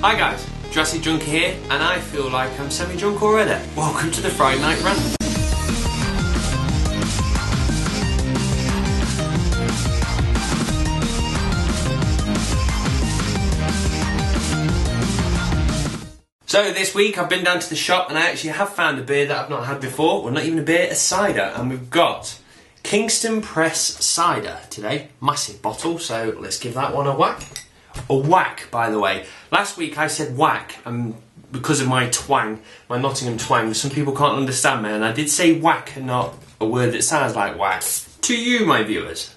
Hi guys, Jurassic Junkie here, and I feel like I'm semi-drunk already. Welcome to the Friday Night Rant. So this week I've been down to the shop and I actually have found a beer that I've not had before. Well, not even a beer, a cider, and we've got Kingston Press cider today. Massive bottle, so let's give that one a whack. A whack, by the way. Last week I said whack, and because of my twang, my Nottingham twang, some people can't understand me, and I did say whack and not a word that sounds like whack. To you, my viewers.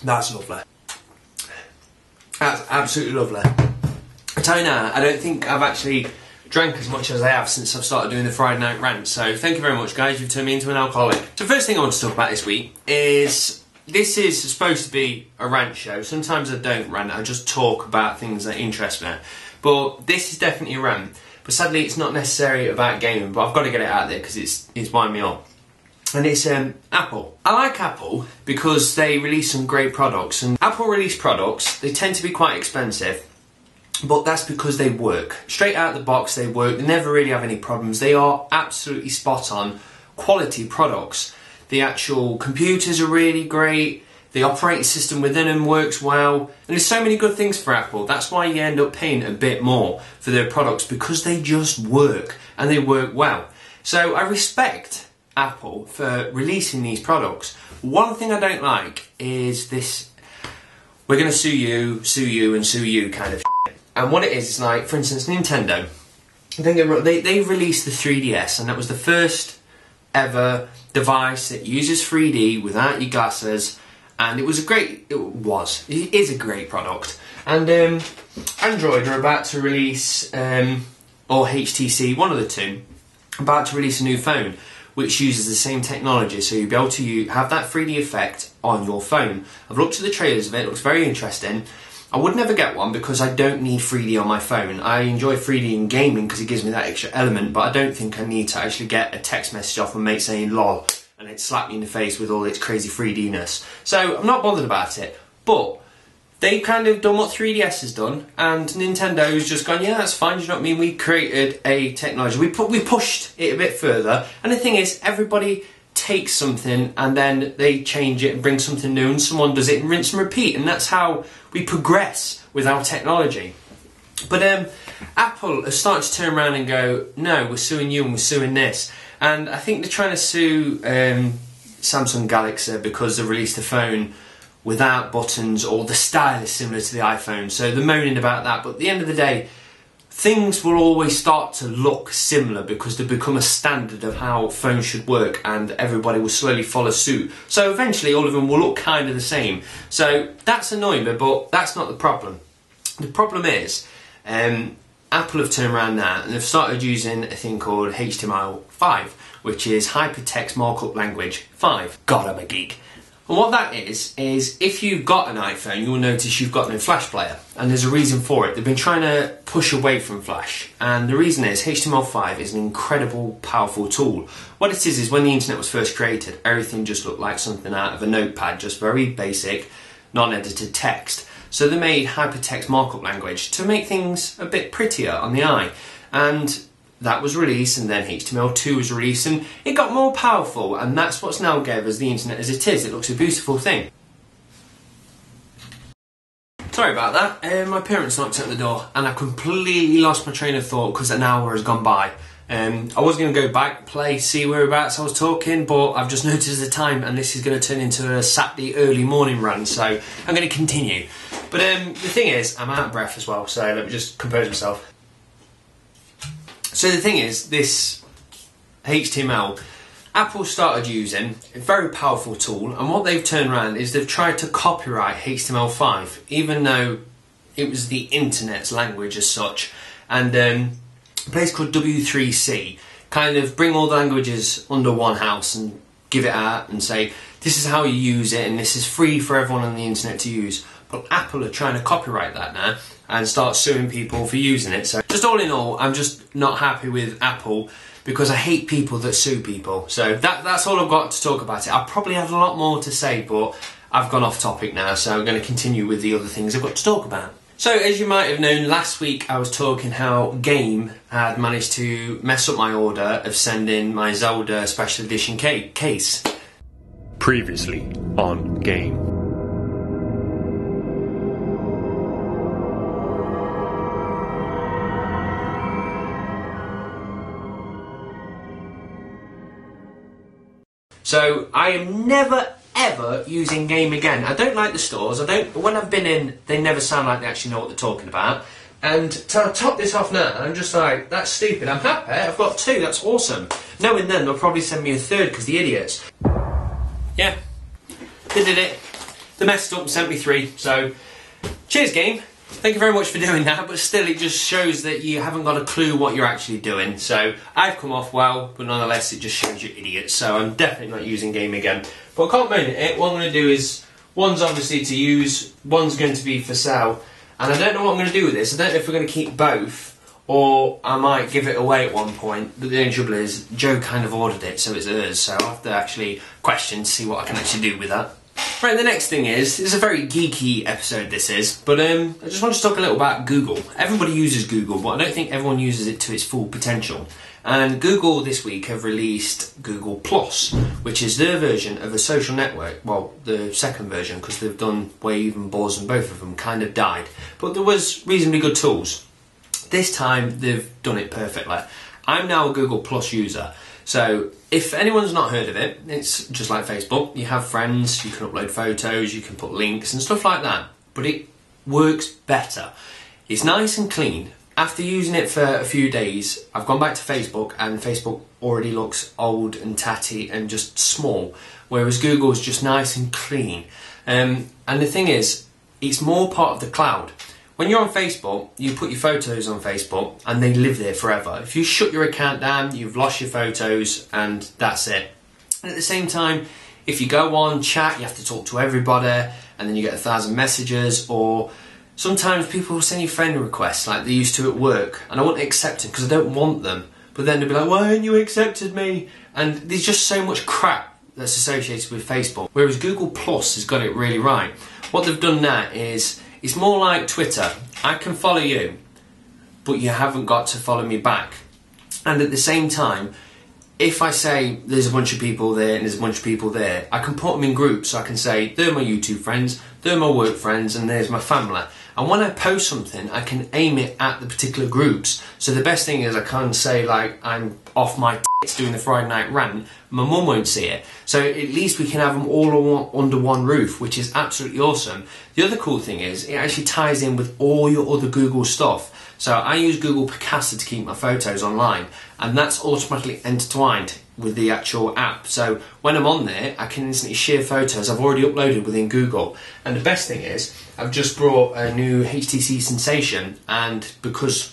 That's lovely. That's absolutely lovely. I tell you now, I don't think I've actually drank as much as I have since I've started doing the Friday Night Rant, so thank you very much guys, you've turned me into an alcoholic. So first thing I want to talk about this week is, this is supposed to be a rant show. Sometimes I don't rant, I just talk about things that interest me. But this is definitely a rant, but sadly it's not necessarily about gaming, but I've got to get it out there because it's winding me up. And it's Apple. I like Apple because they release some great products, and Apple release products, they tend to be quite expensive. But that's because they work. Straight out of the box they work, they never really have any problems. They are absolutely spot on quality products. The actual computers are really great, the operating system within them works well, and there's so many good things for Apple. That's why you end up paying a bit more for their products, because they just work, and they work well. So I respect Apple for releasing these products. One thing I don't like is this, we're going to sue you, and sue you kind of shit. And what it is like, for instance, Nintendo, they released the 3DS, and that was the first ever device that uses 3D without your glasses, and it is a great product. And Android are about to release, or HTC, one of the two, about to release a new phone which uses the same technology, so you'll be able to have that 3D effect on your phone. I've looked at the trailers of it, it looks very interesting. I would never get one because I don't need 3D on my phone. I enjoy 3D in gaming because it gives me that extra element, but I don't think I need to actually get a text message off a mate saying lol and it'd slap me in the face with all its crazy 3D-ness. So I'm not bothered about it, but they've kind of done what 3DS has done, and Nintendo's just gone, yeah, that's fine, do you know what I mean? We created a technology, we pushed it a bit further, and the thing is, everybody takes something and then they change it and bring something new, and someone does it and rinse and repeat, and that's how we progress with our technology. But Apple has started to turn around and go, no, we're suing you and we're suing this. And I think they're trying to sue Samsung Galaxy because they released a phone without buttons, or the style is similar to the iPhone, so they're moaning about that. But at the end of the day, things will always start to look similar because they become a standard of how phones should work, and everybody will slowly follow suit. So eventually all of them will look kind of the same. So that's annoying me, but that's not the problem. The problem is, Apple have turned around now and they've started using a thing called HTML5, which is Hypertext Markup Language 5. God, I'm a geek. And what that is if you've got an iPhone, you'll notice you've got no Flash player. And there's a reason for it. They've been trying to push away from Flash. And the reason is HTML5 is an incredible, powerful tool. What it is when the internet was first created, everything just looked like something out of a notepad, just very basic, non-edited text. So they made Hypertext Markup Language to make things a bit prettier on the eye. And that was released, and then HTML2 was released, and it got more powerful, and that's what's now gave us the internet as it is. It looks a beautiful thing. Sorry about that, my parents knocked at the door, and I completely lost my train of thought because an hour has gone by. I was going to go back, play, see whereabouts I was talking, but I've just noticed the time, and this is going to turn into a Saturday early morning run, so I'm going to continue. But the thing is, I'm out of breath as well, so let me just compose myself. So the thing is, this HTML, Apple started using a very powerful tool, and what they've turned around is they've tried to copyright HTML5, even though it was the internet's language as such. And a place called W3C kind of bring all the languages under one house and give it out and say, this is how you use it and this is free for everyone on the internet to use. But Apple are trying to copyright that now and start suing people for using it. So just all in all, I'm just not happy with Apple because I hate people that sue people. So that's all I've got to talk about it. I probably have a lot more to say, but I've gone off topic now, so I'm going to continue with the other things I've got to talk about. So, as you might have known, last week I was talking how Game had managed to mess up my order of sending my Zelda Special Edition case. Previously on Game. So, I am never ever using Game again. I don't like the stores. When I've been in, they never sound like they actually know what they're talking about. And to top this off now, I'm just like, that's stupid. I'm happy. I've got 2. That's awesome. Knowing then, they'll probably send me a 3rd because the idiots. Yeah, they did it. They messed up and sent me 3. So, cheers, Game. Thank you very much for doing that, but still it just shows that you haven't got a clue what you're actually doing. So I've come off well, but nonetheless it just shows you're idiots. So I'm definitely not using Game again. But I can't moan at it. What I'm going to do is, one's obviously to use, one's going to be for sale. And I don't know what I'm going to do with this. I don't know if we're going to keep both, or I might give it away at one point. But the only trouble is, Joe kind of ordered it, so it's hers. So I'll have to actually question to see what I can actually do with that. Right, the next thing is, this is a very geeky episode this is, but I just want to talk a little about Google. Everybody uses Google, but I don't think everyone uses it to its full potential. And Google this week have released Google Plus, which is their version of a social network. Well, the second version, because they've done Wave and Buzz and both of them kind of died. But there was reasonably good tools. This time, they've done it perfectly. I'm now a Google Plus user. So, if anyone's not heard of it, it's just like Facebook. You have friends, you can upload photos, you can put links and stuff like that. But it works better. It's nice and clean. After using it for a few days, I've gone back to Facebook and Facebook already looks old and tatty and just small. Whereas Google is just nice and clean. And the thing is, it's more part of the cloud. When you're on Facebook, you put your photos on Facebook and they live there forever. If you shut your account down, you've lost your photos and that's it. And at the same time, if you go on chat, you have to talk to everybody and then you get 1,000 messages, or sometimes people will send you friend requests like they used to at work and I wouldn't accept them because I don't want them. But then they'll be like, why haven't you accepted me? And there's just so much crap that's associated with Facebook. Whereas Google Plus has got it really right. What they've done now is, it's more like Twitter. I can follow you, but you haven't got to follow me back. And at the same time, if I say there's a bunch of people there and there's a bunch of people there, I can put them in groups. So I can say, they're my YouTube friends, they're my work friends, and there's my family. And when I post something, I can aim it at the particular groups. So the best thing is I can't say like I'm off my tits doing the Friday Night Rant. My mum won't see it. So at least we can have them all under one roof, which is absolutely awesome. The other cool thing is it actually ties in with all your other Google stuff. So I use Google Picasa to keep my photos online, and that's automatically intertwined with the actual app. So when I'm on there, I can instantly share photos I've already uploaded within Google. And the best thing is, I've just brought a new HTC Sensation, and because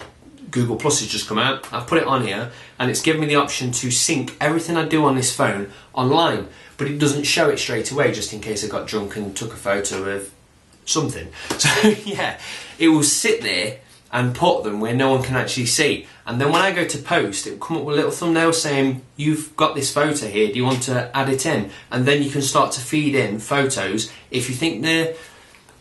Google Plus has just come out, I've put it on here, and it's given me the option to sync everything I do on this phone online. But it doesn't show it straight away, just in case I got drunk and took a photo of something. So yeah, it will sit there and put them where no one can actually see. And then when I go to post, it will come up with a little thumbnail saying, you've got this photo here, do you want to add it in? And then you can start to feed in photos if you think they're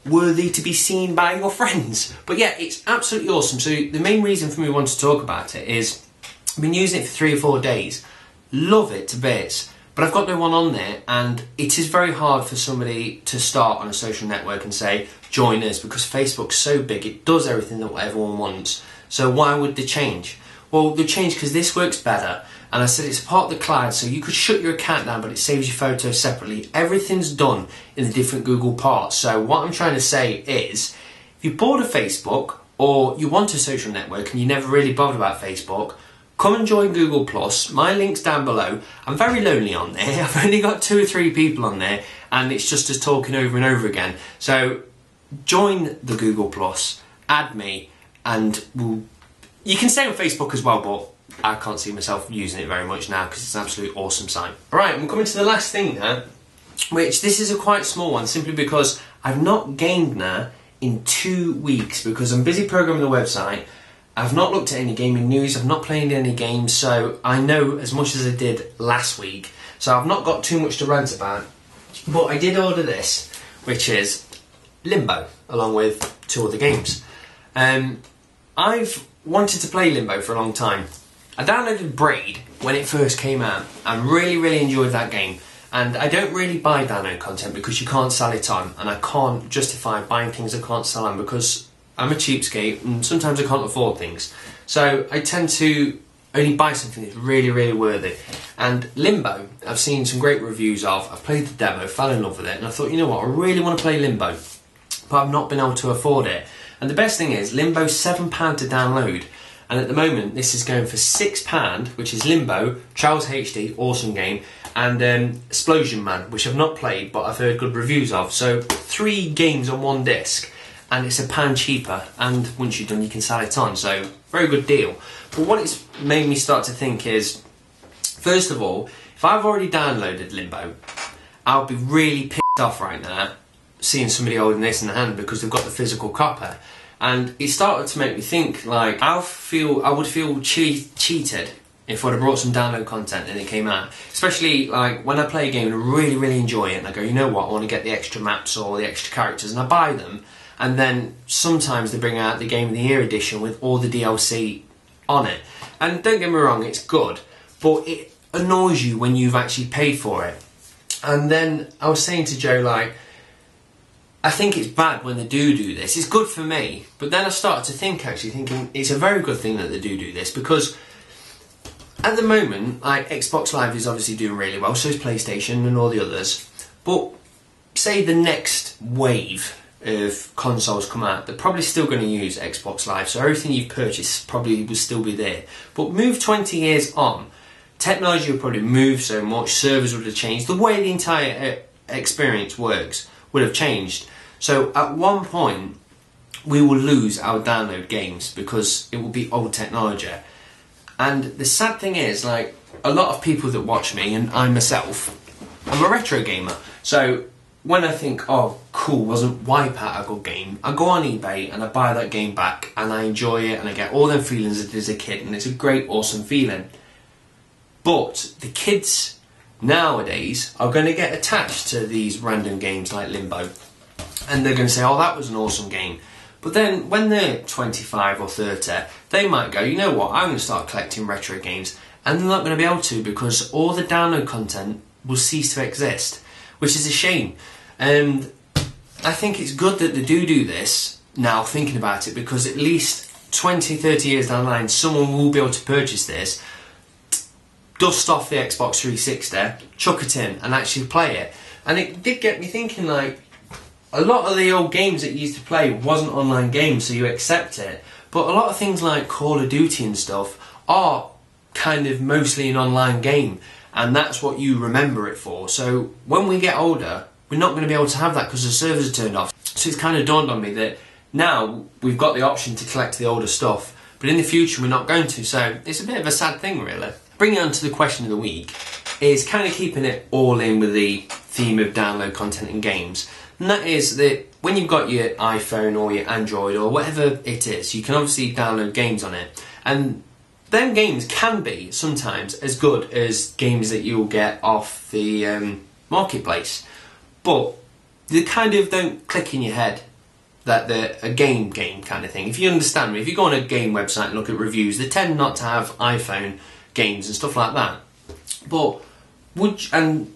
worthy to be seen by your friends. But yeah, it's absolutely awesome. So the main reason for me wanting to talk about it is, I've been using it for 3 or 4 days. Love it to bits. But I've got no one on there, and it is very hard for somebody to start on a social network and say, join us, because Facebook's so big, it does everything that everyone wants. So why would they change? Well, they change because this works better. And I said it's part of the cloud, so you could shut your account down, but it saves your photos separately. Everything's done in the different Google parts. So what I'm trying to say is, if you're bored of Facebook, or you want a social network and you never really bothered about Facebook, come and join Google Plus. My link's down below. I'm very lonely on there. I've only got 2 or 3 people on there, and it's just us talking over and over again. So join the Google Plus, add me, and you can stay on Facebook as well, but I can't see myself using it very much now because it's an absolute awesome site. Alright, I'm coming to the last thing now, which this is a quite small one, simply because I've not gamed now in 2 weeks because I'm busy programming the website. I've not looked at any gaming news, I've not played any games, so I know as much as I did last week. So I've not got too much to rant about. But I did order this, which is Limbo, along with 2 other games. I've wanted to play Limbo for a long time. I downloaded Braid when it first came out and really enjoyed that game. And I don't really buy download content because you can't sell it on, and I can't justify buying things I can't sell on because I'm a cheapskate and sometimes I can't afford things. So I tend to only buy something that's really worthy. And Limbo, I've seen some great reviews of. I've played the demo, fell in love with it, and I thought, you know what, I really want to play Limbo, but I've not been able to afford it. And the best thing is, Limbo's £7 to download, and at the moment this is going for £6, which is Limbo, Trials HD, awesome game, and Explosion Man, which I've not played but I've heard good reviews of. So 3 games on 1 disc, and it's £1 cheaper, and once you're done you can sell it on, so very good deal. But what it's made me start to think is, first of all, if I've already downloaded Limbo, I'll be really pissed off right now seeing somebody holding this in the hand because they've got the physical copy. And it started to make me think, like, I would feel cheated if I'd have brought some download content and it came out. Especially like when I play a game and I really enjoy it and I go, you know what, I want to get the extra maps or the extra characters, and I buy them, and then sometimes they bring out the Game of the Year edition with all the DLC on it. And don't get me wrong, it's good, but it annoys you when you've actually paid for it. And then I was saying to Joe, like, I think it's bad when they do this. It's good for me, but then I started to think, actually, thinking it's a very good thing that they do this, because at the moment, like, Xbox Live is obviously doing really well, so is PlayStation and all the others. But say the next wave of consoles come out, they're probably still going to use Xbox Live, so everything you've purchased probably will still be there. But move 20 years on, technology will probably move so much, servers would have changed, the way the entire experience works would have changed. So at one point we will lose our download games because it will be old technology. And the sad thing is, like, a lot of people that watch me, and I myself, I'm a retro gamer, so when I think, oh cool, wasn't Wipeout a good game, I go on eBay and I buy that game back and I enjoy it and I get all them feelings I did as a kid, and it's a great awesome feeling. But the kids nowadays are going to get attached to these random games like Limbo, and they're going to say, oh, that was an awesome game. But then when they're 25 or 30, they might go, you know what, I'm going to start collecting retro games, and they're not going to be able to because all the download content will cease to exist, which is a shame. And I think it's good that they do this now, thinking about it, because at least 20-30 years down the line someone will be able to purchase this, dust off the Xbox 360, chuck it in and actually play it. And it did get me thinking, like, a lot of the old games that you used to play wasn't online games, so you accept it. But a lot of things like Call of Duty and stuff are kind of mostly an online game, and that's what you remember it for. So when we get older, we're not going to be able to have that because the servers are turned off. So it's kind of dawned on me that now we've got the option to collect the older stuff, but in the future we're not going to. So it's a bit of a sad thing, really. Bringing on to the question of the week is kind of keeping it all in with the theme of download content and games. And that is that when you've got your iPhone or your Android or whatever it is, you can obviously download games on it. And them games can be sometimes as good as games that you'll get off the marketplace. But they kind of don't click in your head that they're a game kind of thing. If you understand me, if you go on a game website and look at reviews, they tend not to have iPhone games and stuff like that. But and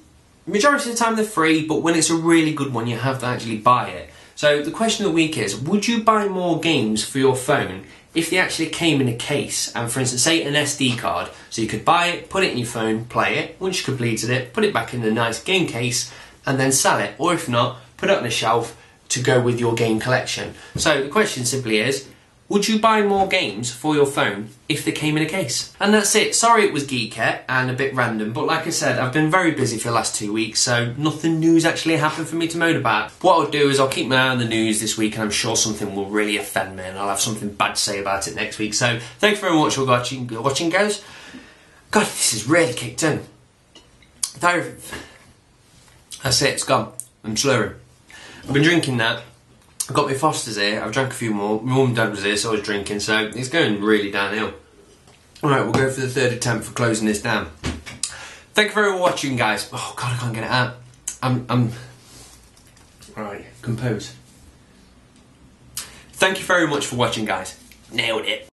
majority of the time they're free, but when it's a really good one you have to actually buy it. So the question of the week is, would you buy more games for your phone if they actually came in a case, and for instance say an SD card, so you could buy it, put it in your phone, play it, once you completed it, put it back in a nice game case and then sell it, or if not, put it on a shelf to go with your game collection. So the question simply is, would you buy more games for your phone if they came in a case? And that's it. Sorry it was geekette and a bit random, but like I said, I've been very busy for the last 2 weeks, so nothing new's actually happened for me to moan about. What I'll do is I'll keep my eye on the news this week, and I'm sure something will really offend me and I'll have something bad to say about it next week. So thank you very much for watching guys. God, this is really kicked in. That's it, it's gone. I'm slurring. I've been drinking that. I've got my Fosters here, I've drank a few more, my mum and dad was here so I was drinking, so it's going really downhill. Alright, we'll go for the third attempt for closing this down. Thank you very much for watching guys. Oh god, I can't get it out. Right, compose. Thank you very much for watching, guys. Nailed it.